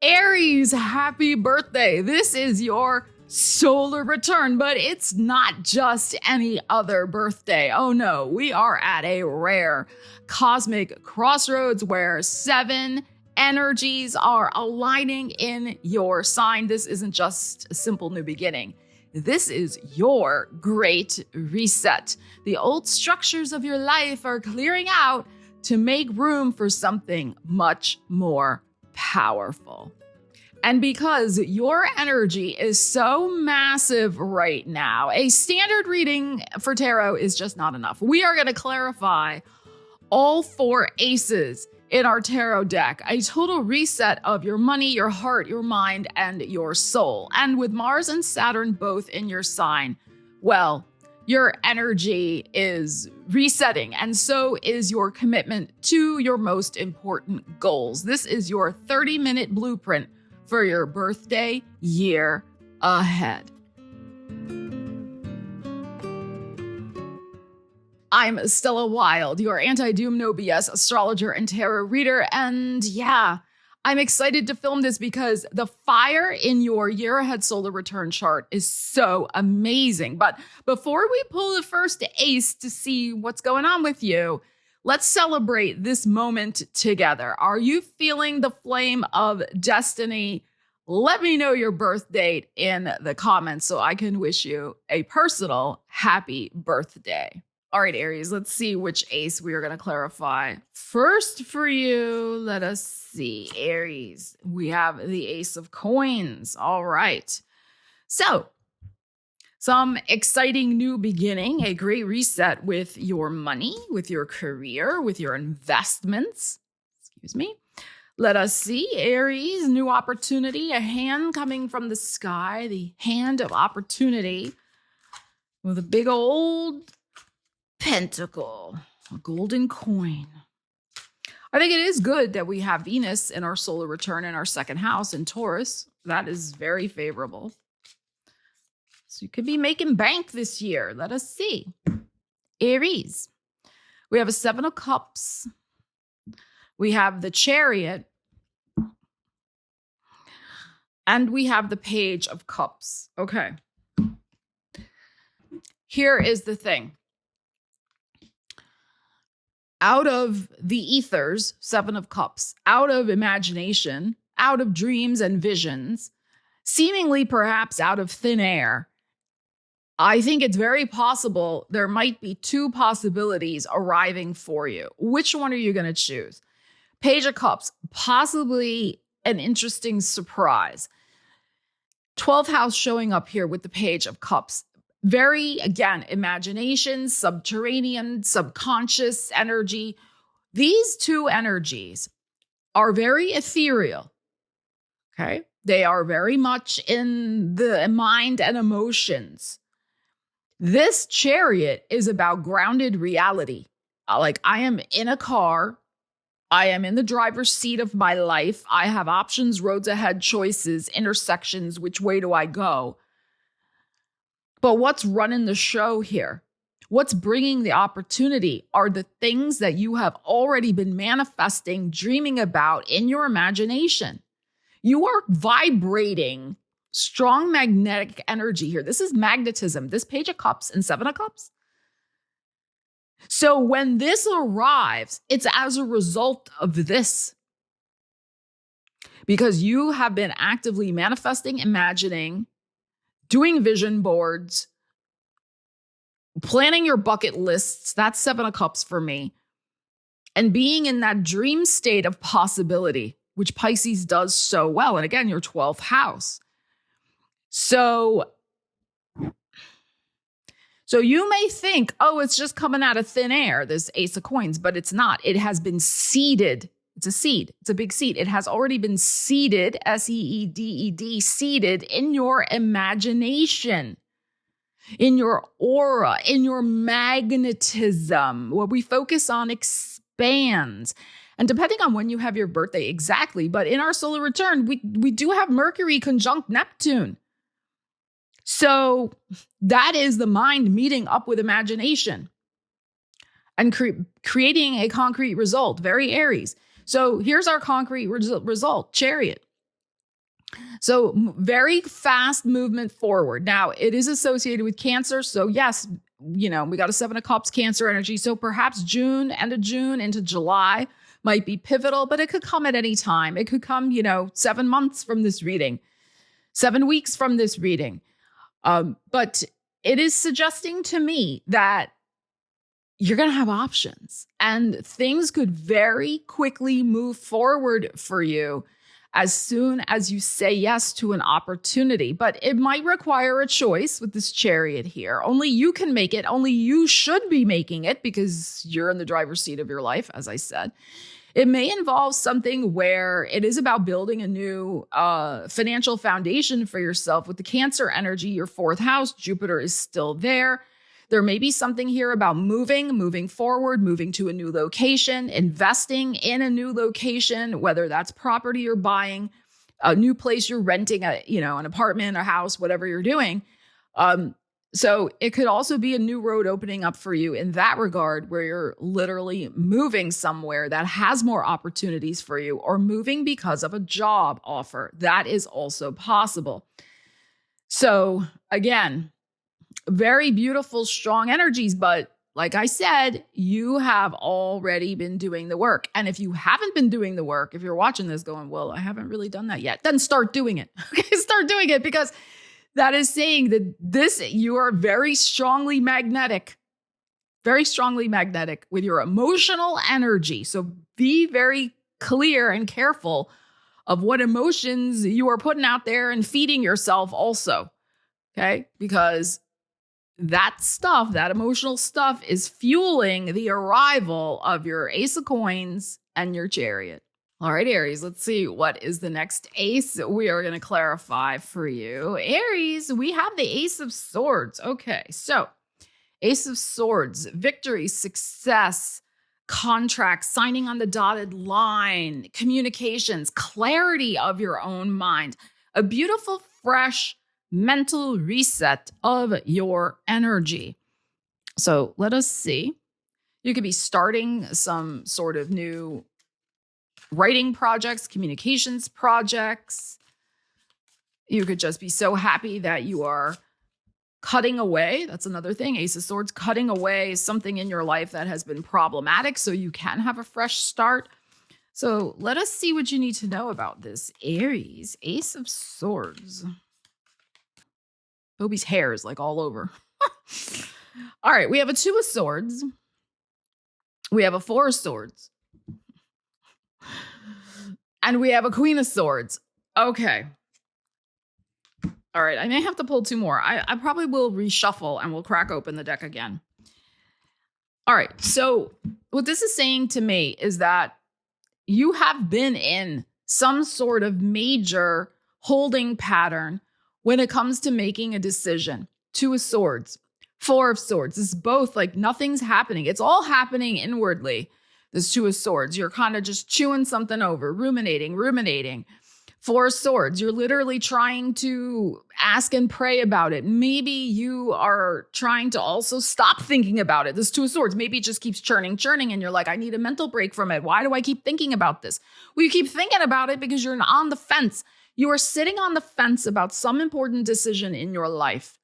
Aries, happy birthday. This is your solar return, but it's not just any other birthday. Oh no, we are at a rare cosmic crossroads where 7 energies are aligning in your sign. This isn't just a simple new beginning. This is your great reset. The old structures of your life are clearing out to make room for something much more powerful. And because your energy is so massive right now, a standard reading for tarot is just not enough. We are going to clarify all 4 aces in our tarot deck, a total reset of your money, your heart, your mind, and your soul. And with Mars and Saturn both in your sign, well, your energy is resetting, and so is your commitment to your most important goals. This is your 30-minute blueprint for your birthday year ahead. I'm Stella Wilde, your anti-doom, no BS astrologer and tarot reader, and yeah, I'm excited to film this because the fire in your year ahead solar return chart is so amazing. But before we pull the first ace to see what's going on with you, let's celebrate this moment together. Are you feeling the flame of destiny? Let me know your birth date in the comments so I can wish you a personal happy birthday. All right, Aries, let's see which ace we are going to clarify. First for you, let us see. Aries, we have the Ace of Coins. All right. So, some exciting new beginning, a great reset with your money, with your career, with your investments. Excuse me. Let us see. Aries, new opportunity, a hand coming from the sky, the hand of opportunity with a big old pentacle, a golden coin. I think it is good that we have Venus in our solar return in our second house in Taurus. That is very favorable. So you could be making bank this year. Let us see. Aries, we have a 7 of Cups. We have the Chariot. And we have the Page of Cups. Okay. Here is the thing. Out of the ethers, 7 of Cups, out of imagination, out of dreams and visions, seemingly perhaps out of thin air, I think it's very possible there might be 2 possibilities arriving for you. Which one are you going to choose? Page of Cups, possibly an interesting surprise. 12th house showing up here with the Page of Cups. Very, again, imagination, subterranean, subconscious energy. These 2 energies are very ethereal, okay? They are very much in the mind and emotions. This Chariot is about grounded reality. Like, I am in a car. I am in the driver's seat of my life. I have options, roads ahead, choices, intersections. Which way do I go? But what's running the show here? What's bringing the opportunity are the things that you have already been manifesting, dreaming about in your imagination. You are vibrating strong magnetic energy here. This is magnetism. This Page of Cups and 7 of Cups. So when this arrives, it's as a result of this. Because you have been actively manifesting, imagining, doing vision boards, planning your bucket lists. That's 7 of Cups for me. And being in that dream state of possibility, which Pisces does so well. And again, your 12th house. So you may think, oh, it's just coming out of thin air, this Ace of Coins, but it's not. It has been seeded. It's a seed. It's a big seed. It has already been seeded, seeded, seeded in your imagination, in your aura, in your magnetism. What we focus on expands. And depending on when you have your birthday exactly, but in our solar return, we do have Mercury conjunct Neptune. So that is the mind meeting up with imagination and creating a concrete result. Very Aries. So here's our concrete result, Chariot. So very fast movement forward. Now, it is associated with Cancer. So yes, we got a 7 of Cups Cancer energy. So perhaps end of June into July might be pivotal, but it could come at any time. It could come, 7 months from this reading, 7 weeks from this reading. But it is suggesting to me that you're going to have options and things could very quickly move forward for you as soon as you say yes to an opportunity. But it might require a choice with this Chariot here. Only you can make it. Only you should be making it because you're in the driver's seat of your life, as I said. It may involve something where it is about building a new financial foundation for yourself. With the Cancer energy, your 4th house, Jupiter is still there. There may be something here about moving forward, moving to a new location, investing in a new location, whether that's property you're buying, a new place you're renting, an apartment, a house, whatever you're doing. So it could also be a new road opening up for you in that regard, where you're literally moving somewhere that has more opportunities for you, or moving because of a job offer. That is also possible. So again, very beautiful, strong energies. But like I said, you have already been doing the work. And if you haven't been doing the work, if you're watching this going, well, I haven't really done that yet, then start doing it. Okay, start doing it, because that is saying that you are very strongly magnetic with your emotional energy. So be very clear and careful of what emotions you are putting out there and feeding yourself also. Okay, because that stuff, that emotional stuff, is fueling the arrival of your Ace of Coins and your Chariot. All right, Aries, let's see what is the next ace we are going to clarify for you. Aries, we have the Ace of Swords. Okay, so Ace of Swords, victory, success, contracts, signing on the dotted line, communications, clarity of your own mind, a beautiful, fresh mental reset of your energy. So let us see. You could be starting some sort of new writing projects, communications projects. You could just be so happy that you are cutting away. That's another thing. Ace of Swords, cutting away something in your life that has been problematic so you can have a fresh start. So let us see what you need to know about this Aries. Ace of Swords. Toby's hair is like all over. All right, we have a 2 of Swords. We have a 4 of Swords. And we have a Queen of Swords. Okay. All right, I may have to pull 2 more. I probably will reshuffle and we'll crack open the deck again. All right, so what this is saying to me is that you have been in some sort of major holding pattern when it comes to making a decision. 2 of Swords, 4 of Swords. This is both like nothing's happening. It's all happening inwardly. This 2 of Swords, you're kind of just chewing something over, ruminating. 4 of Swords, you're literally trying to ask and pray about it. Maybe you are trying to also stop thinking about it. This 2 of Swords, maybe it just keeps churning. And you're like, I need a mental break from it. Why do I keep thinking about this? Well, you keep thinking about it because you're on the fence. You are sitting on the fence about some important decision in your life.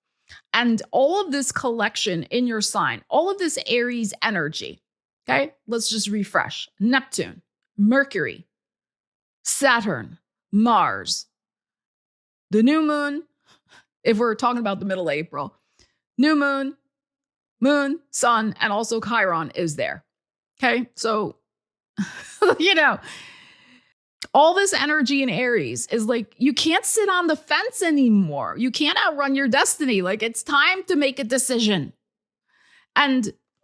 And all of this collection in your sign, all of this Aries energy, okay? Let's just refresh. Neptune, Mercury, Saturn, Mars, the new moon, if we're talking about the middle of April, new moon, sun, and also Chiron is there. Okay, so, all this energy in Aries is like, you can't sit on the fence anymore. You can't outrun your destiny. Like, it's time to make a decision.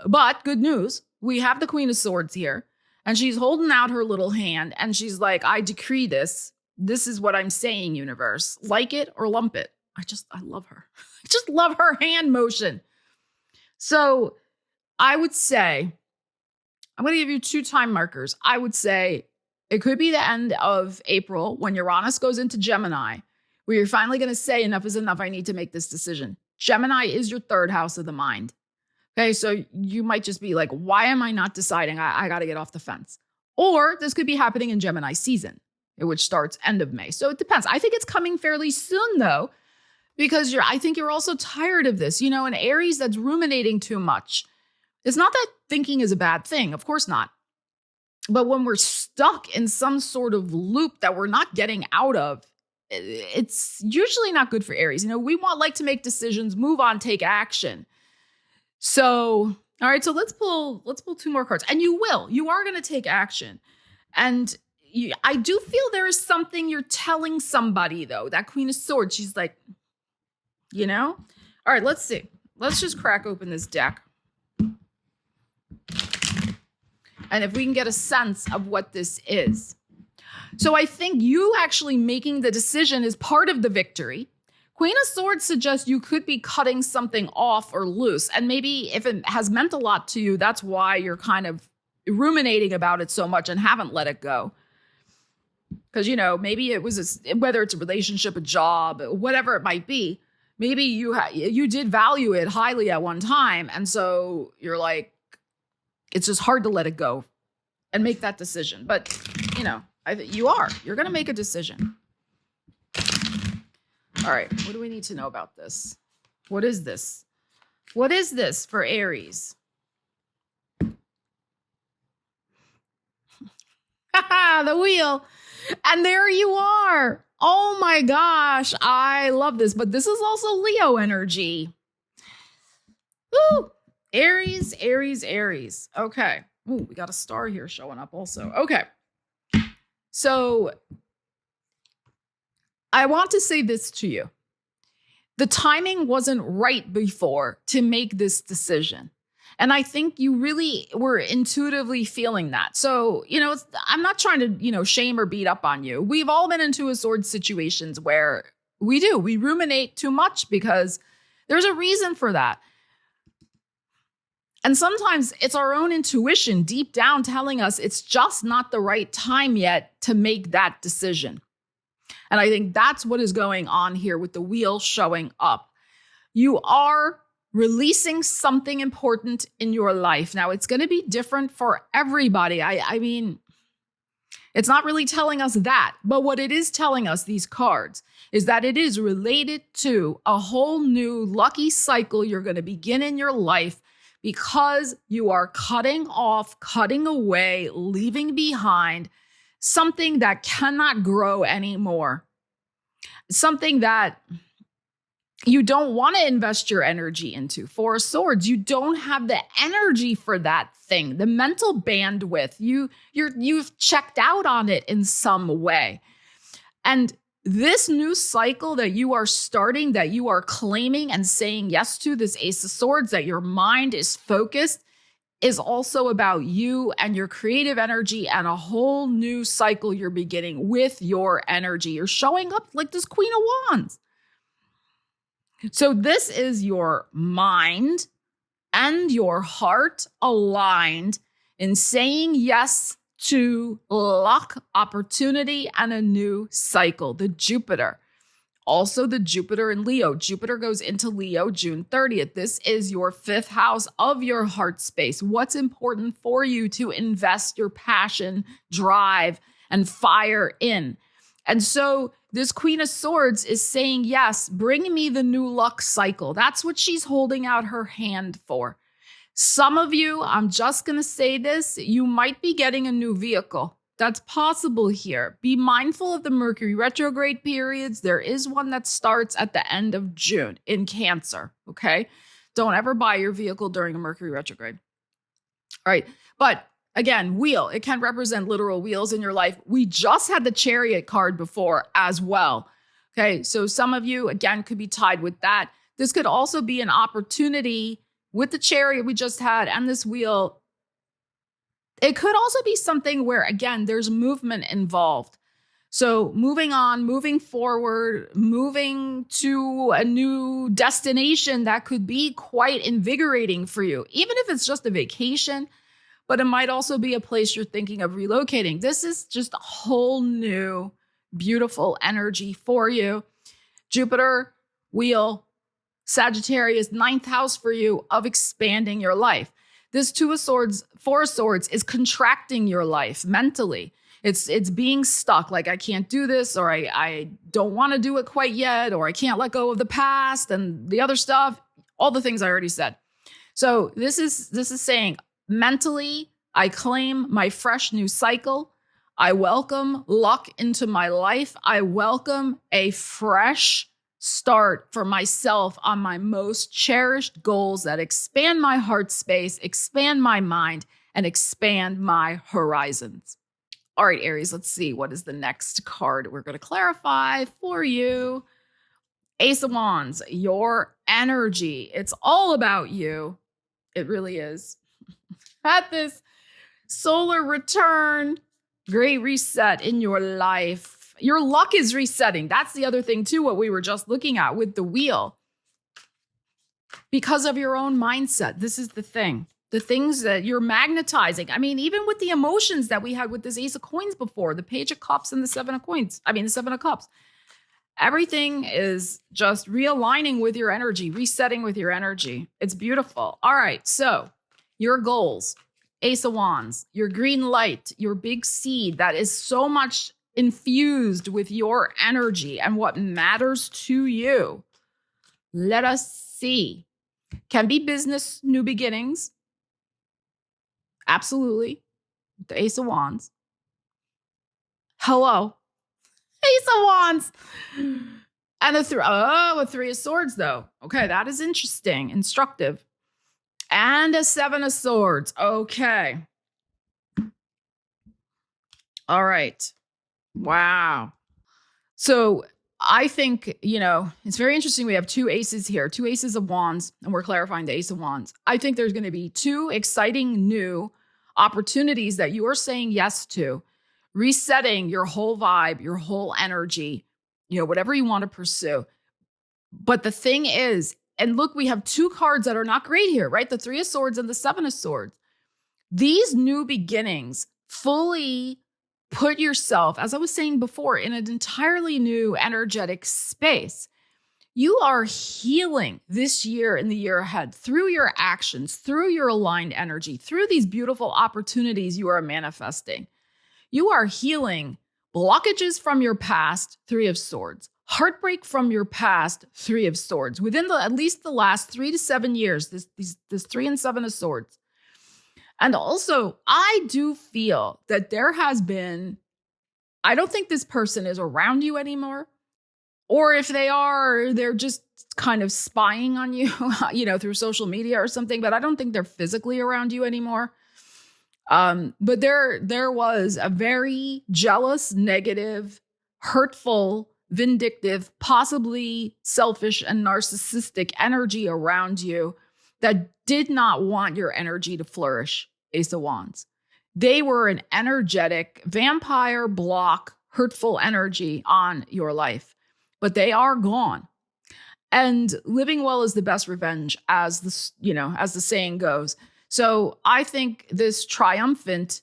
But good news, we have the Queen of Swords here, and she's holding out her little hand, and she's like, I decree this. This is what I'm saying, universe. Like it or lump it. I love her. I just love her hand motion. So I would say, I'm going to give you 2 time markers. I would say it could be the end of April when Uranus goes into Gemini, where you're finally going to say enough is enough. I need to make this decision. Gemini is your 3rd house of the mind. Okay, so you might just be like, why am I not deciding? I got to get off the fence. Or this could be happening in Gemini season. which starts end of May. So it depends. I think it's coming fairly soon though, because I think you're also tired of this, you know, an Aries that's ruminating too much. It's not that thinking is a bad thing. Of course not. But when we're stuck in some sort of loop that we're not getting out of, it's usually not good for Aries. You know, we like to make decisions, move on, take action. So, all right, so let's pull 2 more cards. And you are going to take action. And I do feel there is something you're telling somebody though. That Queen of Swords, she's like, you know? All right, let's see. Let's just crack open this deck. And if we can get a sense of what this is. So I think you actually making the decision is part of the victory. Queen of Swords suggests you could be cutting something off or loose. And maybe if it has meant a lot to you, that's why you're kind of ruminating about it so much and haven't let it go. Because, you know, maybe it was, whether it's a relationship, a job, whatever it might be, maybe you did value it highly at one time. And so you're like, it's just hard to let it go and make that decision. But, you know, you're going to make a decision. All right. What do we need to know about this? What is this? What is this for Aries? The wheel. And there you are. Oh my gosh. I love this. But this is also Leo energy. Woo. Aries, Aries, Aries. Okay. Ooh, we got a star here showing up also. Okay. So I want to say this to you. The timing wasn't right before to make this decision. And I think you really were intuitively feeling that. So, you know, I'm not trying to, you know, shame or beat up on you. We've all been into a sword situations where we ruminate too much because there's a reason for that. And sometimes it's our own intuition deep down telling us it's just not the right time yet to make that decision. And I think that's what is going on here with the wheel showing up. You are releasing something important in your life. Now, it's going to be different for everybody. I mean, it's not really telling us that, but what it is telling us, these cards, is that it is related to a whole new lucky cycle you're going to begin in your life because you are cutting off, cutting away, leaving behind something that cannot grow anymore. Something that you don't want to invest your energy into. Four of Swords, you don't have the energy for that thing, the mental bandwidth. You've checked out on it in some way. And this new cycle that you are starting, that you are claiming and saying yes to, this Ace of Swords, that your mind is focused, is also about you and your creative energy and a whole new cycle you're beginning with your energy. You're showing up like this Queen of Wands. So this is your mind and your heart aligned in saying yes to luck, opportunity, and a new cycle, the Jupiter. Also the Jupiter in Leo. Jupiter goes into Leo June 30th. This is your 5th house of your heart space. What's important for you to invest your passion, drive, and fire in. And so this Queen of Swords is saying, yes, bring me the new luck cycle. That's what she's holding out her hand for. Some of you, I'm just going to say this, you might be getting a new vehicle. That's possible here. Be mindful of the Mercury retrograde periods. There is one that starts at the end of June in Cancer, okay? Don't ever buy your vehicle during a Mercury retrograde. All right, but again, wheel, it can represent literal wheels in your life. We just had the Chariot card before as well, okay? So some of you, again, could be tied with that. This could also be an opportunity with the Chariot we just had and this wheel. It could also be something where, again, there's movement involved. So moving on, moving forward, moving to a new destination that could be quite invigorating for you, even if it's just a vacation, but it might also be a place you're thinking of relocating. This is just a whole new, beautiful energy for you. Jupiter, wheel, Sagittarius, 9th house for you of expanding your life. This 2 of Swords, 4 of Swords is contracting your life mentally. It's being stuck. Like, I can't do this, or I don't want to do it quite yet, or I can't let go of the past and the other stuff, all the things I already said. So this is saying, mentally, I claim my fresh new cycle. I welcome luck into my life. I welcome a fresh start for myself on my most cherished goals that expand my heart space, expand my mind, and expand my horizons. All right, Aries, let's see. What is the next card we're going to clarify for you? Ace of Wands, your energy. It's all about you. It really is. At this solar return, great reset in your life. Your luck is resetting. That's the other thing too, what we were just looking at with the wheel. Because of your own mindset. This is the thing. The things that you're magnetizing. I mean, even with the emotions that we had with this Ace of Coins before, the Page of Cups and the Seven of Coins. I mean, the Seven of Cups. Everything is just realigning with your energy, resetting with your energy. It's beautiful. All right. So your goals, Ace of Wands, your green light, your big seed that is so much infused with your energy and what matters to you. Let us see. Can be business, new beginnings. Absolutely. The Ace of Wands. Hello. Ace of Wands. And a Three of Swords, though. Okay, that is interesting, instructive. And a Seven of Swords. Okay. All right. Wow. So I think, it's very interesting. We have two aces here, two aces of wands, and we're clarifying the Ace of Wands. I think there's going to be two exciting new opportunities that you are saying yes to, resetting your whole vibe, your whole energy, whatever you want to pursue. But the thing is, and look, we have two cards that are not great here, right? The Three of Swords and the Seven of Swords. These new beginnings fully put yourself, as I was saying before, in an entirely new energetic space. You are healing this year and the year ahead through your actions, through your aligned energy, through these beautiful opportunities you are manifesting. You are healing blockages from your past, Three of Swords, heartbreak from your past, Three of Swords, within at least the last 3 to 7 years, this 3 and 7 of Swords. And also, I do feel that there has been, I don't think this person is around you anymore. Or if they are, they're just kind of spying on you, through social media or something. But I don't think they're physically around you anymore. But there was a very jealous, negative, hurtful, vindictive, possibly selfish and narcissistic energy around you that did not want your energy to flourish, Ace of Wands. They were an energetic vampire block, hurtful energy on your life, but they are gone. And living well is the best revenge, as the saying goes. So I think this triumphant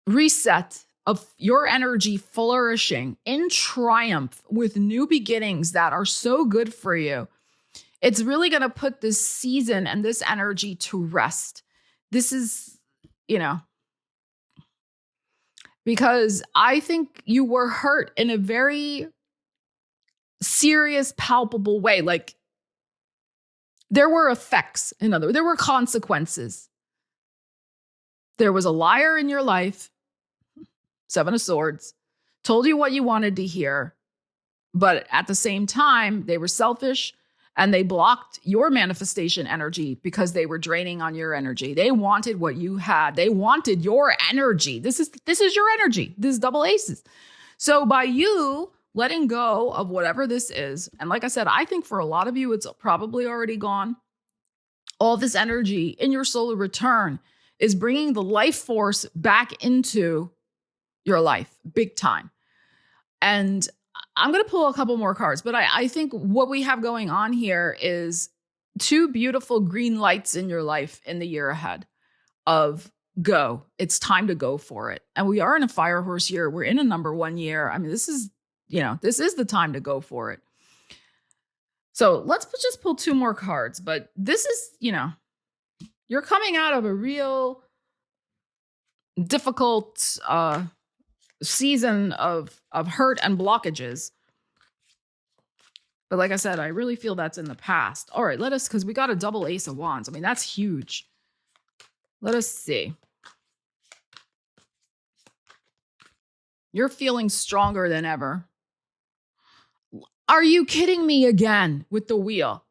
reset of your energy flourishing in triumph with new beginnings that are so good for you, it's really going to put this season and this energy to rest. This is, because I think you were hurt in a very serious, palpable way. Like, there were effects. In other words, there were consequences. There was a liar in your life, Seven of Swords, told you what you wanted to hear, but at the same time, they were selfish and they blocked your manifestation energy because they were draining on your energy. They wanted what you had. They wanted your energy. This is your energy. This is double aces. So by you letting go of whatever this is, and like I said, I think for a lot of you, it's probably already gone. All this energy in your solar return is bringing the life force back into your life, big time. And I'm going to pull a couple more cards, but I think what we have going on here is two beautiful green lights in your life in the year ahead of go. It's time to go for it. And we are in a fire horse year. We're in a number 1 year. I mean, this is the time to go for it. So let's just pull two more cards, but this is, you're coming out of a real difficult season of hurt and blockages. But like I said, I really feel that's in the past. All right, because we got a double Ace of Wands. I mean, that's huge. Let us see. You're feeling stronger than ever. Are you kidding me again with the Wheel?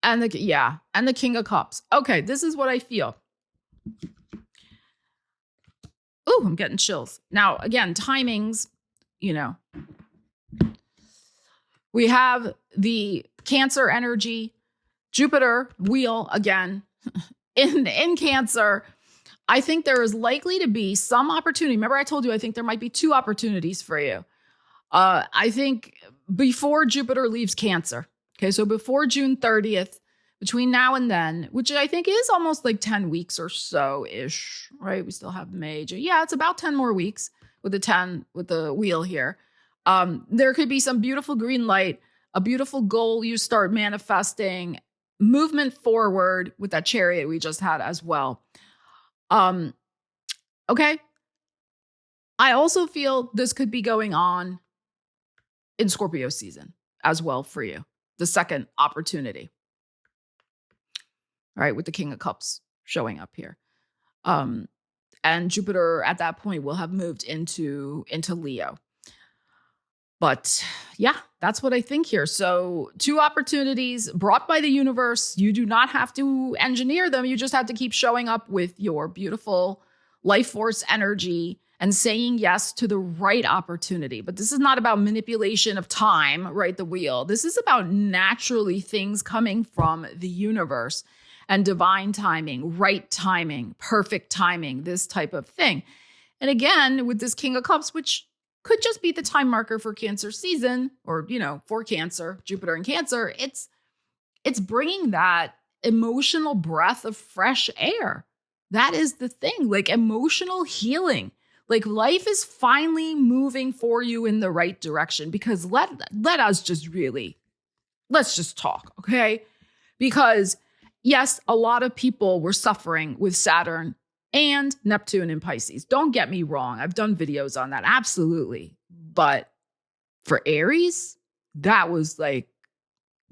And the King of Cups. Okay, this is what I feel. Ooh, I'm getting chills. Now, again, timings, we have the Cancer energy, Jupiter Wheel again in Cancer. I think there is likely to be some opportunity. Remember, I told you I think there might be 2 opportunities for you. I think before Jupiter leaves Cancer. Okay, so before June 30th, between now and then, which I think is almost like 10 weeks or so-ish, right? We still have May. Yeah, it's about 10 more weeks with the Wheel here. There could be some beautiful green light, a beautiful goal you start manifesting, movement forward with that Chariot we just had as well. Okay. I also feel this could be going on in Scorpio season as well for you. The second opportunity. All right, with the King of Cups showing up here. And Jupiter at that point will have moved into Leo. But yeah, that's what I think here. So 2 opportunities brought by the universe. You do not have to engineer them. You just have to keep showing up with your beautiful life force energy and saying yes to the right opportunity. But this is not about manipulation of time, right? The Wheel. This is about naturally things coming from the universe and divine timing, right timing, perfect timing, this type of thing. And again, with this King of Cups, which could just be the time marker for Cancer season, or, for Cancer, Jupiter in Cancer, it's bringing that emotional breath of fresh air. That is the thing, like emotional healing. Like life is finally moving for you in the right direction, because let us just let's just talk, okay? Because yes, a lot of people were suffering with Saturn and Neptune in Pisces. Don't get me wrong. I've done videos on that. Absolutely. But for Aries, that was like,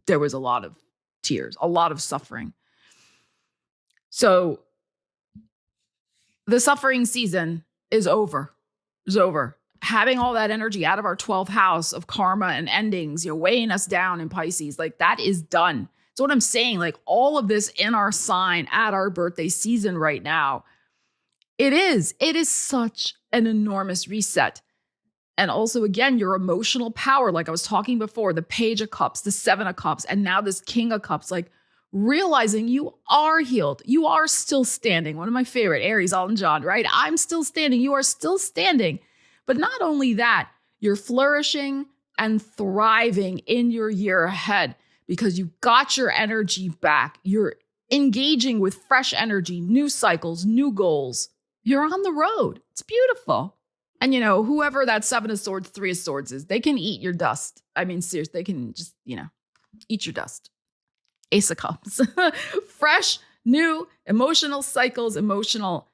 there was a lot of tears, a lot of suffering. So the suffering season is over. It's over. Having all that energy out of our 12th house of karma and endings, you're weighing us down in Pisces. Like that is done. So what I'm saying, like all of this in our sign at our birthday season right now, it is such an enormous reset. And also, again, your emotional power, like I was talking before, the Page of Cups, the 7 of Cups, and now this King of Cups, like realizing you are healed. You are still standing. One of my favorite, Aries, Alton John, right? I'm still standing. You are still standing. But not only that, you're flourishing and thriving in your year ahead because you got your energy back. You're engaging with fresh energy, new cycles, new goals. You're on the road. It's beautiful. And, whoever that 7 of Swords, 3 of Swords is, they can eat your dust. I mean, seriously, they can just, eat your dust. Ace of Cups. Fresh, new, emotional cycles, emotional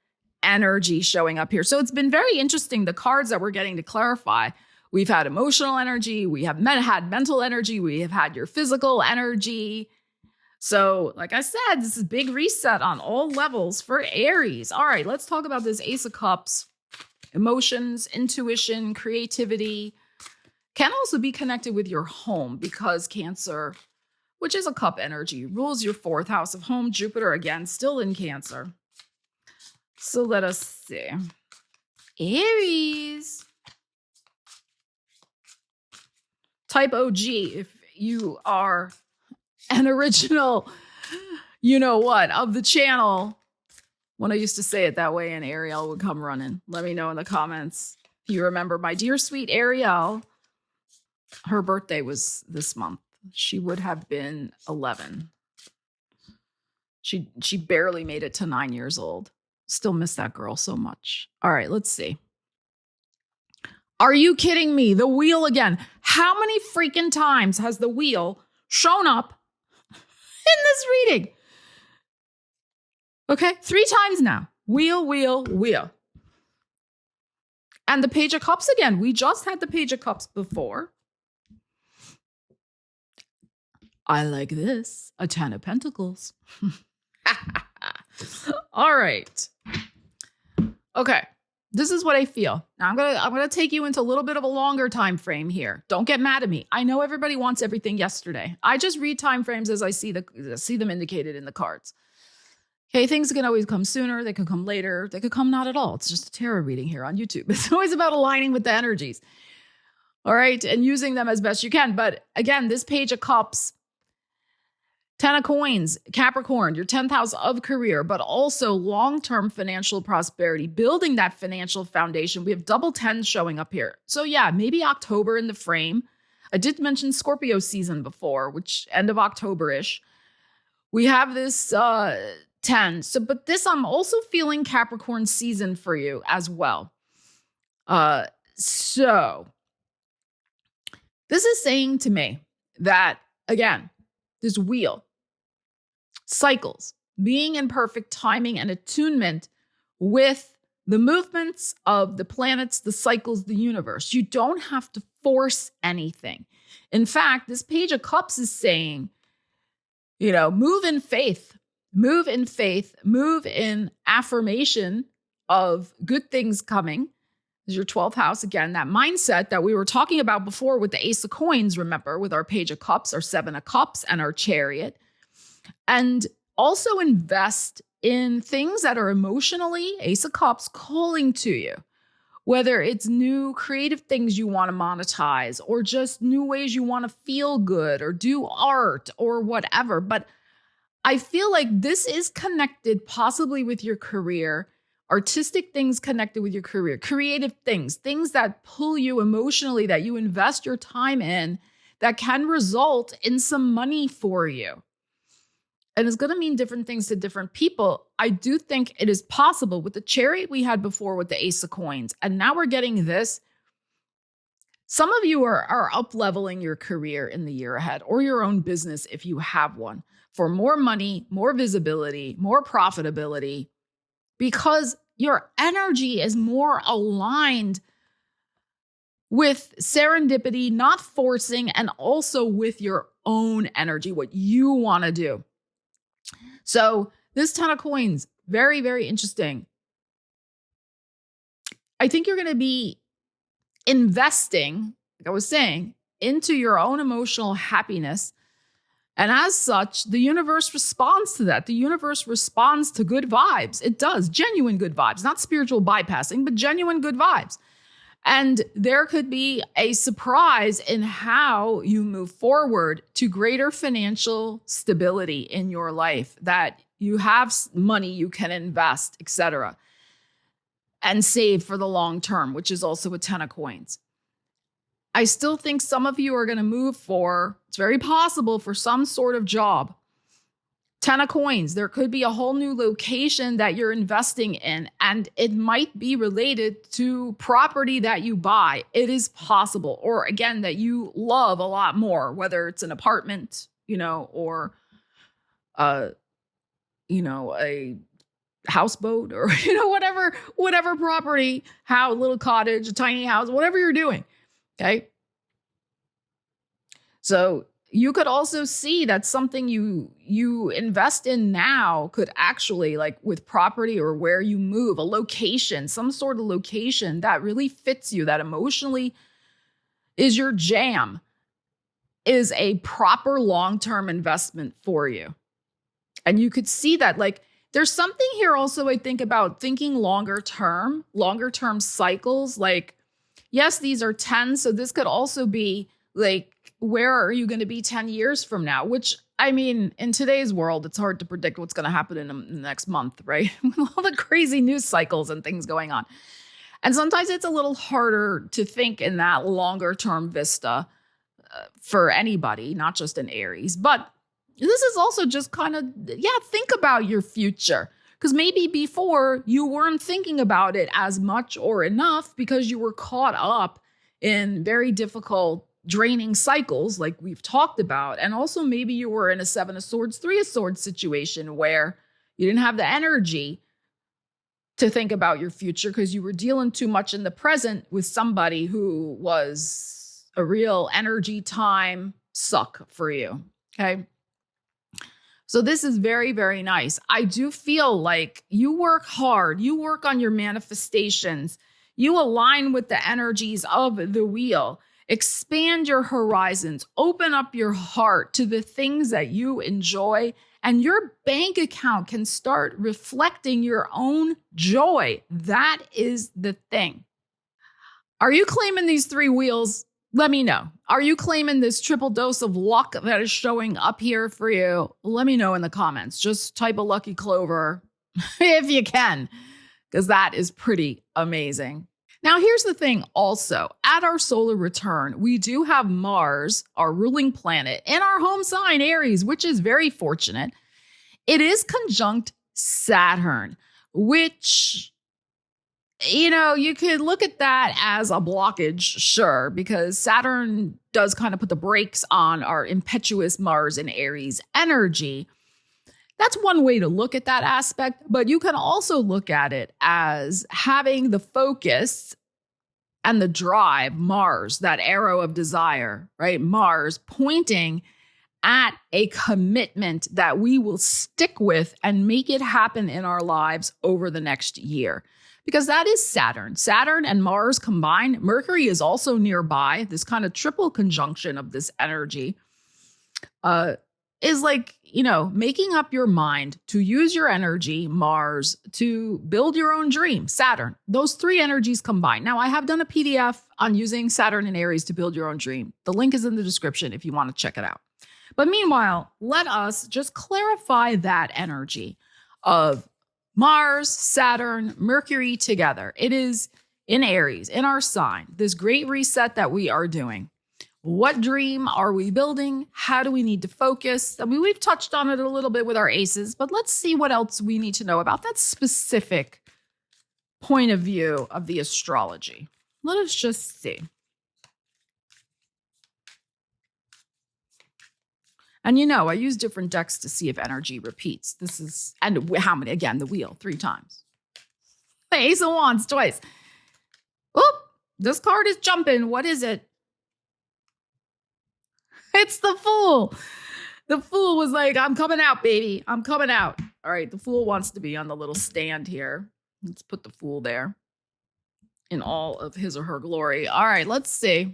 energy showing up here. So it's been very interesting, the cards that we're getting to clarify. We've had emotional energy. We have had mental energy. We have had your physical energy. So, like I said, this is a big reset on all levels for Aries. All right, let's talk about this Ace of Cups. Emotions, intuition, creativity can also be connected with your home because Cancer, which is a cup energy, rules your 4th house of home. Jupiter, again, still in Cancer. So let us see. Aries. Type OG if you are an original, of the channel. When I used to say it that way, and Ariel would come running. Let me know in the comments if you remember my dear sweet Ariel. Her birthday was this month. She would have been 11. She barely made it to 9 years old. Still miss that girl so much. All right, let's see. Are you kidding me? The Wheel again. How many freaking times has the Wheel shown up in this reading? Okay, 3 times now. Wheel, wheel, wheel. And the Page of Cups again. We just had the Page of Cups before. I like this. A 10 of Pentacles. All right. Okay. This is what I feel. Now I'm gonna take you into a little bit of a longer time frame here. Don't get mad at me. I know everybody wants everything yesterday. I just read time frames as I see them indicated in the cards. Okay, things can always come sooner. They could come later. They could come not at all. It's just a tarot reading here on YouTube. It's always about aligning with the energies. All right, and using them as best you can. But again, this Page of Cups, 10 of Coins, Capricorn, your 10th house of career, but also long-term financial prosperity, building that financial foundation. We have double 10s showing up here. So yeah, maybe October in the frame. I did mention Scorpio season before, which end of October-ish. We have this 10. So, but this, I'm also feeling Capricorn season for you as well. So this is saying to me that, again, this wheel, cycles, being in perfect timing and attunement with the movements of the planets, the cycles, the universe. You don't have to force anything. In fact, this Page of Cups is saying, move in faith, move in affirmation of good things coming. This is your 12th house. Again, that mindset that we were talking about before with the Ace of Coins, remember, with our Page of Cups, our 7 of Cups, and our Chariot. And also invest in things that are emotionally, Ace of Cups, calling to you. Whether it's new creative things you want to monetize, or just new ways you want to feel good, or do art, or whatever. But I feel like this is connected possibly with your career, artistic things connected with your career, creative things that pull you emotionally, that you invest your time in, that can result in some money for you. And it's going to mean different things to different people. I do think it is possible with the Chariot we had before with the Ace of Coins, and now we're getting this. Some of you are up-leveling your career in the year ahead, or your own business if you have one, for more money, more visibility, more profitability, because your energy is more aligned with serendipity, not forcing, and also with your own energy, what you want to do. So this 10 of Coins, very, very interesting. I think you're going to be investing, like I was saying, into your own emotional happiness. And as such, the universe responds to that. The universe responds to good vibes. It does. Genuine good vibes, not spiritual bypassing, but genuine good vibes. And there could be a surprise in how you move forward to greater financial stability in your life, that you have money you can invest, etc., and save for the long term, which is also a 10 of Coins. I still think some of you are going to move for, it's very possible, for some sort of job. 10 of Coins, there could be a whole new location that you're investing in, and it might be related to property that you buy. It is possible. Or again, that you love a lot more, whether it's an apartment, or, a houseboat, or, whatever property, little cottage, a tiny house, whatever you're doing. Okay. So you could also see that something you invest in now could actually, like with property or where you move, a location, some sort of location that really fits you, that emotionally is your jam, is a proper long-term investment for you. And you could see that, like, there's something here also, I think, about thinking longer term cycles. Like, yes, these are 10. So this could also be like, where are you going to be 10 years from now? Which, I mean, in today's world, it's hard to predict what's going to happen in the next month, right? All the crazy news cycles and things going on. And sometimes it's a little harder to think in that longer term vista for anybody, not just in Aries. But this is also just kind of, think about your future. Because maybe before you weren't thinking about it as much or enough because you were caught up in very difficult, draining cycles like we've talked about. And also maybe you were in a 7 of Swords, 3 of Swords situation where you didn't have the energy to think about your future because you were dealing too much in the present with somebody who was a real energy time suck for you. Okay. So this is very, very nice. I do feel like you work hard. You work on your manifestations. You align with the energies of the wheel. Expand your horizons. Open up your heart to the things that you enjoy. And your bank account can start reflecting your own joy. That is the thing. Are you claiming these 3 wheels? Let me know. Are you claiming this triple dose of luck that is showing up here for you? Let me know in the comments. Just type a lucky clover if you can, because that is pretty amazing. Now, here's the thing also. At our solar return, we do have Mars, our ruling planet, in our home sign, Aries, which is very fortunate. It is conjunct Saturn, which, you could look at that as a blockage, sure, because Saturn does kind of put the brakes on our impetuous Mars and Aries energy. That's one way to look at that aspect, but you can also look at it as having the focus and the drive, Mars, that arrow of desire, right? Mars pointing at a commitment that we will stick with and make it happen in our lives over the next year. Because that is Saturn. Saturn and Mars combined. Mercury is also nearby. This kind of triple conjunction of this energy is like, making up your mind to use your energy, Mars, to build your own dream, Saturn. Those 3 energies combined. Now, I have done a PDF on using Saturn and Aries to build your own dream. The link is in the description if you want to check it out. But meanwhile, let us just clarify that energy of Mars, Saturn, Mercury together. It is in Aries, in our sign, this great reset that we are doing. What dream are we building? How do we need to focus? I mean, we've touched on it a little bit with our aces, but let's see what else we need to know about that specific point of view of the astrology. Let us just see. And I use different decks to see if energy repeats. And how many? Again, the wheel 3 times. The Ace of Wands twice. Oop, this card is jumping. What is it? It's the Fool. The Fool was like, I'm coming out, baby. I'm coming out. All right, the Fool wants to be on the little stand here. Let's put the Fool there in all of his or her glory. All right, let's see.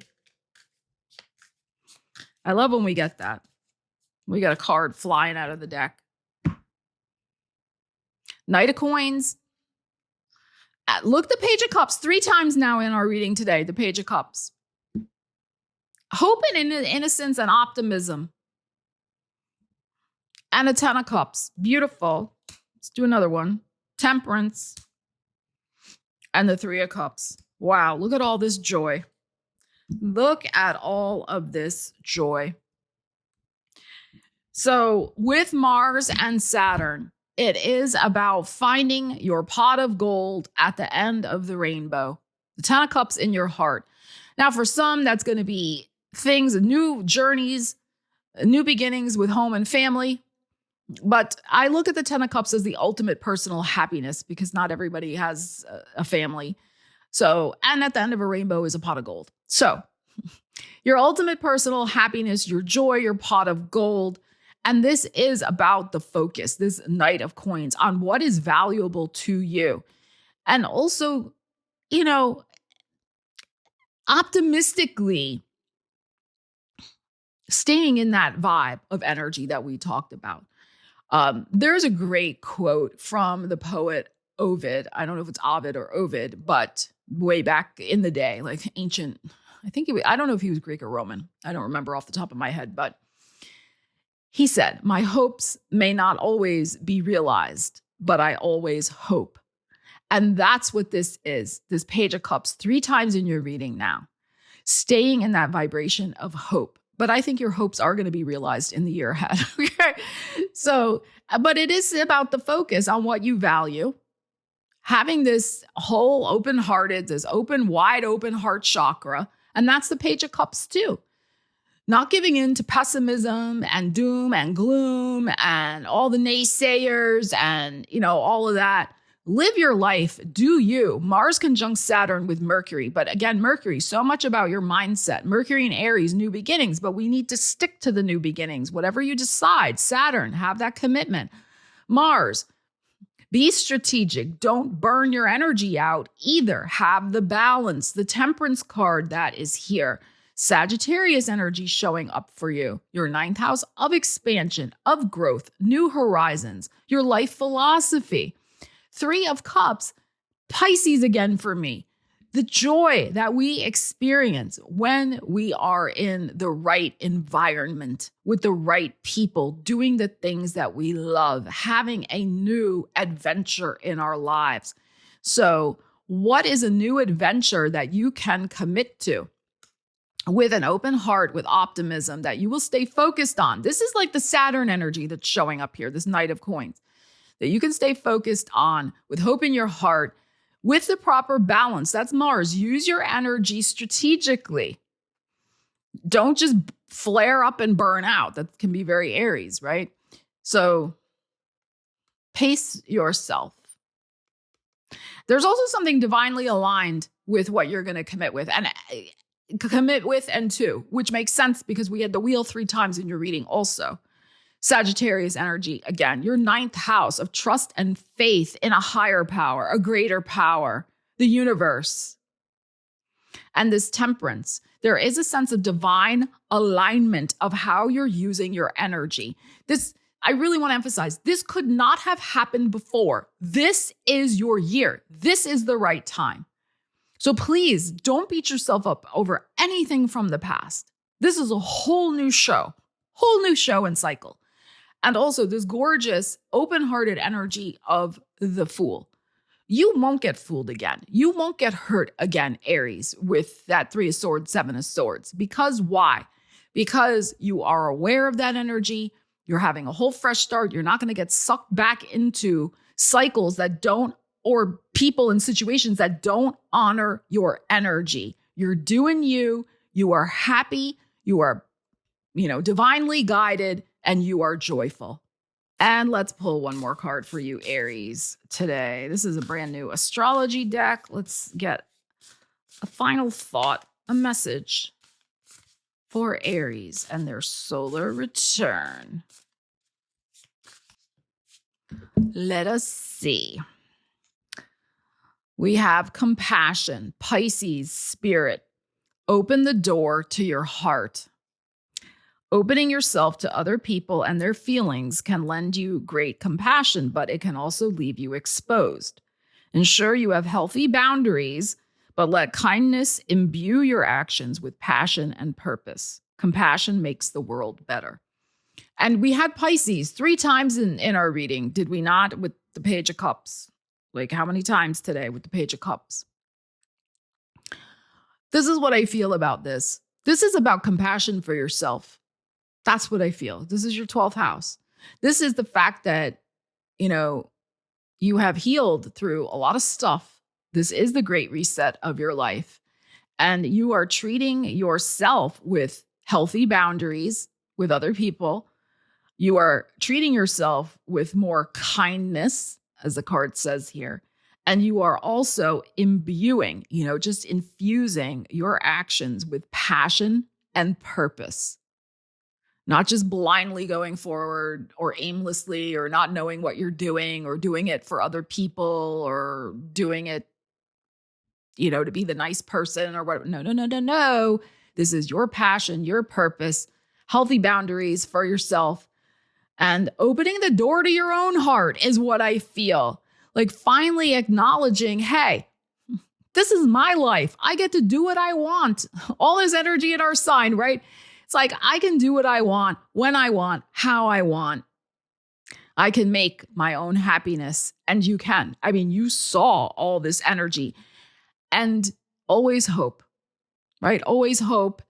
I love when we get that. We got a card flying out of the deck. Knight of Coins. Look, the Page of Cups 3 times now in our reading today. The Page of Cups. Hope and innocence and optimism. And a 10 of Cups. Beautiful. Let's do another one. Temperance. And the 3 of Cups. Wow, look at all this joy. Look at all of this joy. So with Mars and Saturn, it is about finding your pot of gold at the end of the rainbow. The 10 of Cups in your heart. Now, for some, that's going to be things, new journeys, new beginnings with home and family. But I look at the 10 of Cups as the ultimate personal happiness because not everybody has a family. So, and at the end of a rainbow is a pot of gold. So your ultimate personal happiness, your joy, your pot of gold. And this is about the focus, this Knight of Coins, on what is valuable to you. And also, optimistically staying in that vibe of energy that we talked about. There's a great quote from the poet Ovid. I don't know if it's Ovid or Ovid, but way back in the day, like ancient, I don't know if he was Greek or Roman. I don't remember off the top of my head, but he said, "My hopes may not always be realized, but I always hope." And that's what this is. This Page of Cups 3 times in your reading now, staying in that vibration of hope. But I think your hopes are going to be realized in the year ahead. Okay? So, but it is about the focus on what you value, having this whole open-hearted, this open, wide open heart chakra. And that's the Page of Cups too. Not giving in to pessimism and doom and gloom and all the naysayers and, all of that. Live your life. Do you. Mars conjunct Saturn with Mercury. But again, Mercury, so much about your mindset. Mercury and Aries, new beginnings, but we need to stick to the new beginnings. Whatever you decide. Saturn, have that commitment. Mars, be strategic. Don't burn your energy out either. Have the balance. The Temperance card that is here. Sagittarius energy showing up for you. Your 9th house of expansion, of growth, new horizons, your life philosophy. 3 of Cups, Pisces again for me. The joy that we experience when we are in the right environment, with the right people, doing the things that we love, having a new adventure in our lives. So, what is a new adventure that you can commit to with an open heart, with optimism that you will stay focused on? This is like the Saturn energy that's showing up here, this Knight of Coins, that you can stay focused on with hope in your heart, with the proper balance. That's Mars. Use your energy strategically. Don't just flare up and burn out. That can be very Aries, right? So pace yourself. There's also something divinely aligned with what you're going to commit with and to, which makes sense because we had the wheel 3 times in your reading also. Sagittarius energy, again, your 9th house of trust and faith in a higher power, a greater power, the universe. And this Temperance, there is a sense of divine alignment of how you're using your energy. This, I really want to emphasize, this could not have happened before. This is your year. This is the right time. So please don't beat yourself up over anything from the past. This is a whole new show and cycle. And also this gorgeous, open-hearted energy of the Fool. You won't get fooled again. You won't get hurt again, Aries, with that 3 of Swords, 7 of Swords. Because why? Because you are aware of that energy. You're having a whole fresh start. You're not going to get sucked back into cycles that don't, or people and situations that don't honor your energy. You're doing you. You are happy. You are, divinely guided. And you are joyful. And let's pull one more card for you, Aries, today. This is a brand new astrology deck. Let's get a final thought, a message for Aries and their solar return. Let us see. We have compassion, Pisces, spirit. Open the door to your heart. Opening yourself to other people and their feelings can lend you great compassion, but it can also leave you exposed. Ensure you have healthy boundaries, but let kindness imbue your actions with passion and purpose. Compassion makes the world better. And we had Pisces 3 times in our reading, did we not? With the Page of Cups. Like how many times today with the Page of Cups? This is what I feel about this. This is about compassion for yourself. That's what I feel. This is your 12th house. This is the fact that, you have healed through a lot of stuff. This is the great reset of your life. And you are treating yourself with healthy boundaries with other people. You are treating yourself with more kindness, as the card says here. And you are also imbuing, just infusing your actions with passion and purpose. Not just blindly going forward or aimlessly or not knowing what you're doing or doing it for other people or doing it, to be the nice person or what. No. This is your passion, your purpose, healthy boundaries for yourself. And opening the door to your own heart is what I feel. Like finally acknowledging, hey, this is my life. I get to do what I want. All this energy in our sign, right? It's like I can do what I want, when I want, how I want. I can make my own happiness, and you can. I mean, you saw all this energy. And always hope, right? Always hope.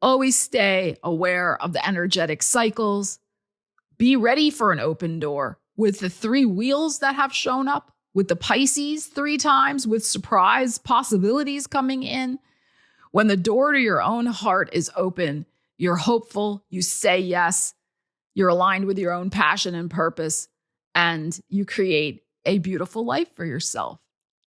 Always stay aware of the energetic cycles. Be ready for an open door. With the 3 wheels that have shown up, with the Pisces 3 times, with surprise possibilities coming in. When the door to your own heart is open, you're hopeful, you say yes, you're aligned with your own passion and purpose, and you create a beautiful life for yourself,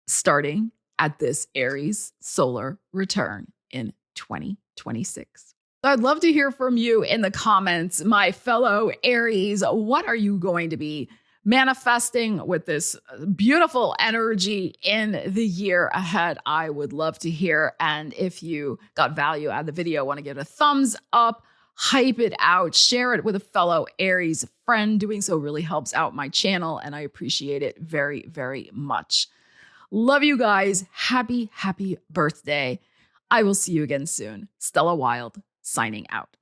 starting at this Aries solar return in 2026. I'd love to hear from you in the comments, my fellow Aries. What are you going to be manifesting with this beautiful energy in the year ahead? I would love to hear. And if you got value out of the video, want to give it a thumbs up, hype it out, share it with a fellow Aries friend. Doing so really helps out my channel, and I appreciate it very, very much. Love you guys. Happy, happy birthday. I will see you again soon. Stella Wilde signing out.